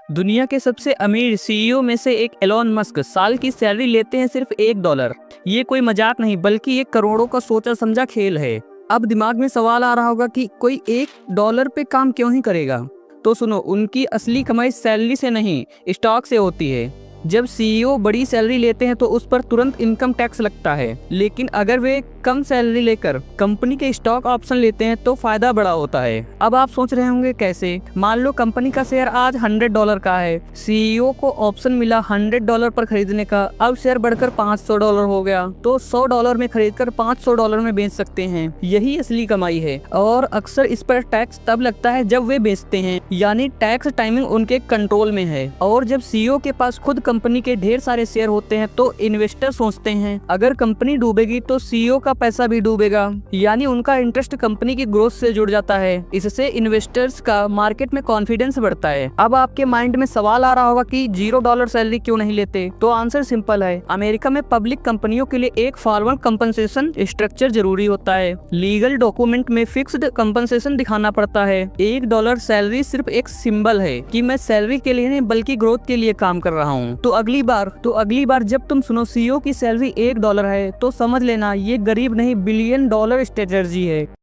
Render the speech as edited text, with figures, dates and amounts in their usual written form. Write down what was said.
दुनिया के सबसे अमीर सीईओ में से एक एलोन मस्क साल की सैलरी लेते हैं सिर्फ $1। ये कोई मजाक नहीं बल्कि एक करोड़ों का सोचा समझा खेल है। अब दिमाग में सवाल आ रहा होगा कि कोई $1 पे काम क्यों ही करेगा। तो सुनो, उनकी असली कमाई सैलरी से नहीं, स्टॉक से होती है। जब सीईओ बड़ी सैलरी लेते हैं तो उस पर तुरंत इनकम टैक्स लगता है, लेकिन अगर वे कम सैलरी लेकर कंपनी के स्टॉक ऑप्शन लेते हैं तो फायदा बड़ा होता है। अब आप सोच रहे होंगे कैसे। मान लो कंपनी का शेयर आज $100 का है, सीईओ को ऑप्शन मिला $100 पर खरीदने का। अब शेयर बढ़कर $500 हो गया तो $100 में खरीदकर $500 में बेच सकते हैं। यही असली कमाई है और अक्सर इस पर टैक्स तब लगता है जब वे बेचते हैं, यानी टैक्स टाइमिंग उनके कंट्रोल में है। और जब सीईओ के पास खुद कंपनी के ढेर सारे शेयर होते हैं तो इन्वेस्टर सोचते हैं अगर कंपनी डूबेगी तो सीईओ का पैसा भी डूबेगा, यानी उनका इंटरेस्ट कंपनी की ग्रोथ से जुड़ जाता है। इससे इन्वेस्टर्स का मार्केट में कॉन्फिडेंस बढ़ता है। अब आपके माइंड में सवाल आ रहा होगा कि $0 सैलरी क्यों नहीं लेते। तो आंसर सिंपल है। अमेरिका में पब्लिक कंपनियों के लिए एक फॉर्मल कंपनसेशन स्ट्रक्चर जरूरी होता है। लीगल डॉक्यूमेंट में फिक्स्ड कंपनसेशन दिखाना पड़ता है। $1 सैलरी सिर्फ एक सिंबल है कि मैं सैलरी के लिए नहीं बल्कि ग्रोथ के लिए काम कर रहा हूँ। तो अगली बार जब तुम सुनो सीईओ की सैलरी $1 है तो समझ लेना ये गरीब नहीं $1 बिलियन स्ट्रेटजी है।